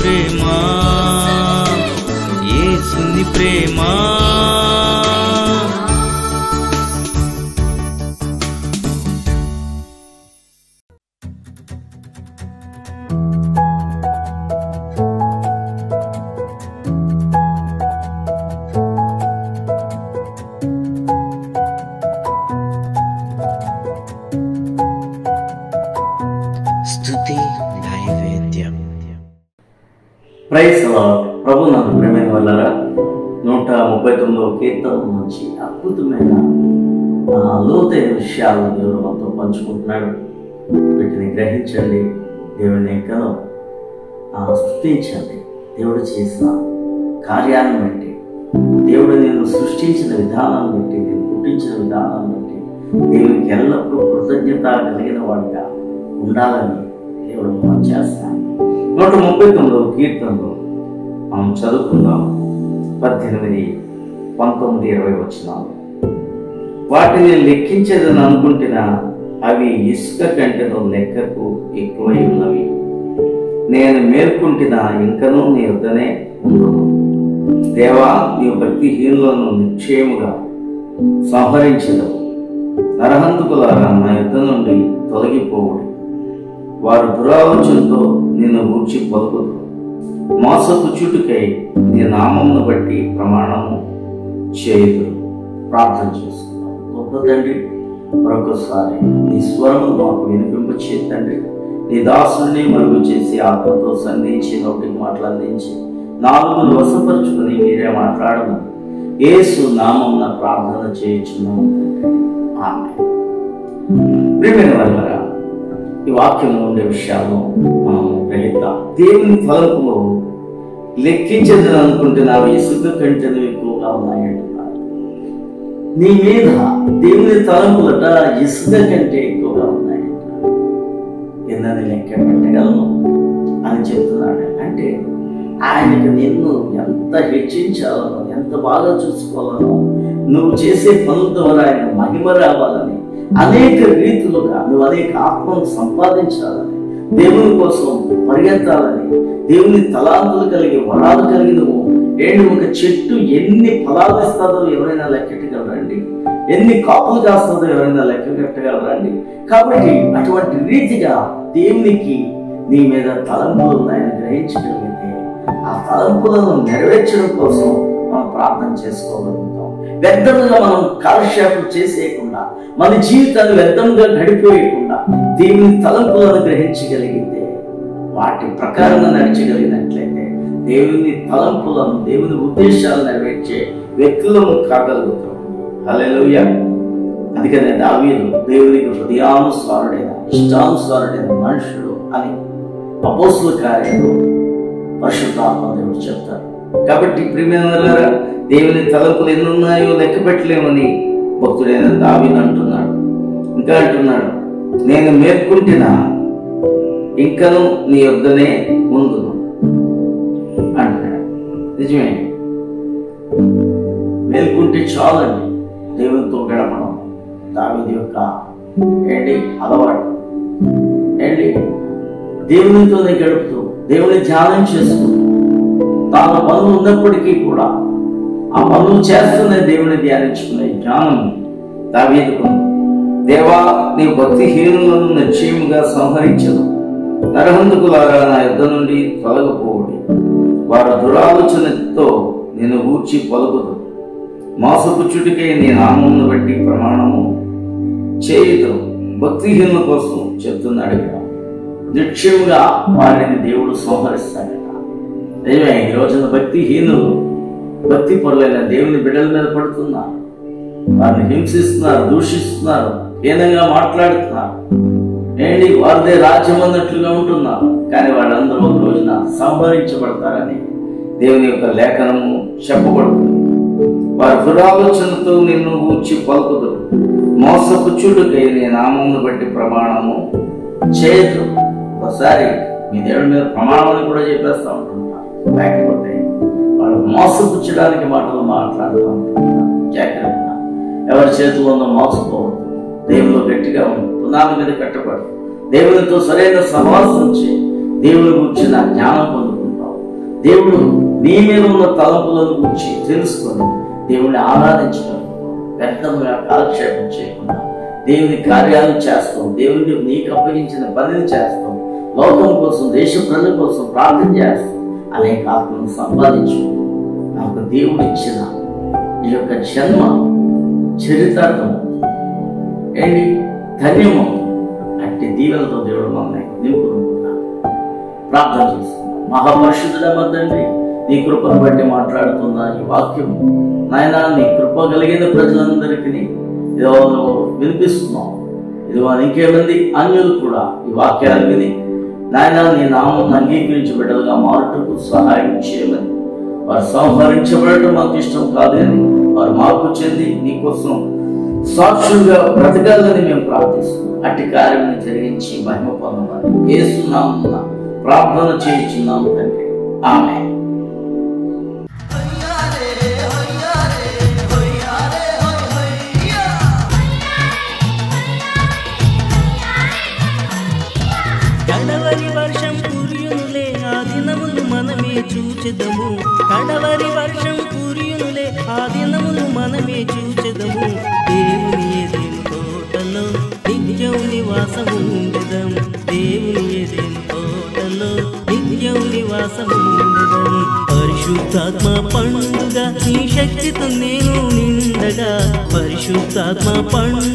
ప్రేమ, యేసుని ప్రేమ. స్తుతి నైవేద్యం. Praise the lord. ప్రభు నందు ప్రియమైన వాళ్ళారా, 139వ కీర్తన నుంచి అద్భుతమైన లోతైన విషయాలను దేవుడు మనతో పంచుకుంటున్నాడు. వీటిని గ్రహించండి, దేవుని ఎంకలో స్తుతించండి. దేవుడు చేసిన కార్యాన్ని బట్టి, దేవుడు నేను సృష్టించిన విధానాన్ని బట్టి, నేను పుట్టించిన విధానాన్ని బట్టి దేవునికి ఎల్లప్పుడూ కృతజ్ఞత కలిగిన వాడిగా ఉండాలని దేవుడు మనం చేస్తాను. 139వ కీర్తనలో మనం చదువుకుందాం. 18, 19, 20 వచనాలు. వాటిని లెక్కించేదని అనుకుంటున్నా, అవి ఇసుక కంటెను లెక్కకు ఎక్కువై ఉన్నవి. నేను మేల్కుంటున్నా, ఇంకనూ నీ వద్దనే ఉండును. దేవా, నీవు భక్తిహీనులను నిశ్చయముగా సంహరించదవు. నరహంతకులారా, నా యుద్ధ నుండి తొలగిపోవుడి. వారు దురాలోచనతో నిన్ను గూర్చి పలుకుదు. మోసపు చుట్టుకై నీ నామమును బట్టి ప్రమాణము చేయుదురు. ప్రార్థన చేసుకుందాం. గొప్ప తండ్రి, మరొకసారి నీ స్వరము మాకు వినిపింపచేతండి. నీ దాసుని మరుగు చేసి ఆత్మతో సంధించి నోటికి మాటలందించి నాలుగును వశపరుచుకుని మీరే మాట్లాడము. యేసు నామమున ప్రార్థన చేయుచున్నాము. ఆమేన్. ప్రియమైన వారలారా, ఈ వాక్యంలో ఉండే విషయాలను మనం గ్రహిద్దాం. దేవుని తలంపులు లెక్కించదని అనుకుంటున్నావు, ఇసుక కంటెను ఎక్కువగా ఉన్నాయంటున్నారు. నీ మీద దేవుని తలంపులట ఇసుక కంటే ఎక్కువగా ఉన్నాయంటున్నారు. ఎన్నది లెక్క పెట్టగలను అని చెప్తున్నాడు. అంటే ఆయనకు నిన్ను ఎంత హెచ్చించాలనో, ఎంత బాగా చూసుకోవాలనో, నువ్వు చేసే పనుల ద్వారా ఆయన మహిమ రావాలని, అనేక రీతులుగా నువ్వు అనేక ఆత్మను సంపాదించాలని, దేవుని కోసం పరిగెత్తాలని, దేవుని తలాంతులు కలిగి వరాలు కలిగి నువ్వు ఒక చెట్టు ఎన్ని ఫలాలు ఇస్తుందో ఎవరైనా లెక్కెట్టగలరండి? ఎన్ని కాపులు కాస్తుందో ఎవరైనా లెక్క కట్టగలరండి? కాబట్టి అటువంటి రీతిగా దేవునికి నీ మీద తలంపులు ఉన్నాయని గ్రహించగలిగితే ఆ తలంపులను నెరవేర్చడం కోసం మనం ప్రార్థన చేసుకోగలుగుతాం. వ్యర్థంగా మనం కాలక్షేపం చేసేయకుండా, మన జీవితాన్ని వ్యర్థంగా గడిపోయకుండా దేవుని తలంపులను గ్రహించగలిగితే, వాటి ప్రకారంగా నడిచగలిగినట్లయితే దేవుని తలంపులను, దేవుని ఉద్దేశాలు నెరవేర్చే వ్యక్తులను కాగలుగుతాం. హల్లెలూయా. అందుకనే దావీదు దేవునికి హృదయానుసారుడైన, ఇష్టానుసారుడైన మనుషుడు అని అపోస్తలుల కార్యాలు పరిశుద్ధాత్మ దేవుడు చెప్తారు. కాబట్టి ప్రియమైన వారలారా, దేవుని తలంపులు ఎన్ని ఉన్నాయో లెక్క పెట్టలేమని భక్తుడైన దావీదు అంటున్నాడు. ఇంకా అంటున్నాడు, నేను మేల్కుంటున్నా, ఇంకను నీ యొద్దనే ఉందును అంటున్నాడు. నిజమే, మేల్కుంటే చాలండి దేవునితో గడపడం. దావీదు యొక్క అలవాటు దేవునితోనే గడుపుతూ, దేవుని ధ్యానం చేస్తూ, తాను పనులు ఉన్నప్పటికీ కూడా ఆ పనులు చేస్తూనే దేవుని ధ్యానించుకునే జ్ఞానం దావీదుకు. దేవా, నీ భక్తిహీనులను నిశ్చయముగా సంహరించదు. నరహంతకులారా, నా యుద్ధ నుండి తొలగిపోవుడి. వారు దురాలోచనతో నేను గూర్చి పలుకుదు. మోసపు చుట్టుకై నీ నామమును బట్టి ప్రమాణము చేయుదు. భక్తిహీనుల కోసం చెప్తున్నాడు కదా, నిశ్చయముగా వారిని దేవుడు సంహరిస్తాడట. నిజమే, ఈ రోజున భక్తిహీనులు, భక్తి పరులైన దేవుని బిడ్డల మీద పడుతున్నారు. వారిని హింసిస్తున్నారు, దూషిస్తున్నారు, హీనంగా మాట్లాడుతున్నారు. వారిదే రాజ్యం అన్నట్లుగా ఉంటున్నారు. కానీ వాళ్ళందరూ ఒక రోజున సంహరించబడతారని దేవుని యొక్క లేఖనము చెప్పబడుతుంది. వారి దురాలోచనతో నిన్ను గూర్చి పలుకుదు. మోసపు చుట్టుకై నీ నామమును బట్టి ప్రమాణము చేయదు. ఒకసారి మీ దేవుడి మీద ప్రమాణాన్ని కూడా చెప్పేస్తూ ఉంటున్నారు. లేకపోతే వాళ్ళు మోసపుచ్చడానికి మాటలు మాట్లాడుతూ ఉంటున్నారు. జాగ్రత్త, ఎవరి చేతుల్లో మోసపోవద్దు. దేవుడు గట్టిగా ఉంది, పునాది మీద కట్టబడు. దేవునితో సరైన సహవాసం చేయి. దేవుని గురించిన జ్ఞానం పొందుకుంటావు. దేవుడు నీ మీద ఉన్న తలపులను గురించి తెలుసుకొని దేవుడిని ఆరాధించడం, వ్యర్థంగా కాలక్షేపం చేయకుండా దేవుని కార్యాలు చేస్తాం, దేవుడిని నీకు అప్పగించిన పనిని చేస్తాం, లోకం కోసం, దేశ ప్రజల కోసం ప్రార్థన చేస్తాం, అనేక ఆత్మను సంపాదించు. నాకు దేవుడు ఇచ్చిన ఈ యొక్క జన్మ చరితార్థం ఏంటి ధన్యము. అట్టి దీవెనతో దేవుడు మమ్మల్ని నింపుకుంటున్నాను. ప్రార్థన చేసుకున్నాం. మహాపరిశుద్ధుడ మా తండ్రి, నీ కృపను బట్టి మాట్లాడుతున్న ఈ వాక్యం నాయన నీ కృప కలిగిన ప్రజలందరికీ ఇదో వినిపిస్తున్నాం. ఇదిగో ఇంకేమంది అన్యులు కూడా ఈ వాక్యాలు విని నాయన నీ నామం అంగీకరించి బిడ్డలుగా మారుటకు సహాయం చేయమని, వారు సంహరించబడటం మాకు ఇష్టం కాదు అని వారు మార్పు చెంది నీకోసం సాక్షులుగా బ్రతకాలని మేము ప్రార్థిస్తున్నాం. అట్టి కార్యం జరిగించి మహిమ పొందమని యేసు నామమున ప్రార్థన చేయించున్నాము తండ్రి. ఆమేన్. కడవరి వర్షం కురియునులే, ఆ దినములు మనమే చూచెదము. కడవరి వర్షం కురియునులే, ఆ దినములు మనమే చూచెదము. దేవుని ఎదెను తోటలో నిత్యం నివాసముండెదం. దేవుని ఎదెను తోటలో నిత్యం నివాసముండెదం. పరిశుద్ధాత్మ పండుగ నీ శక్తితో నేను నిండగా, పరిశుద్ధాత్మ పండుగ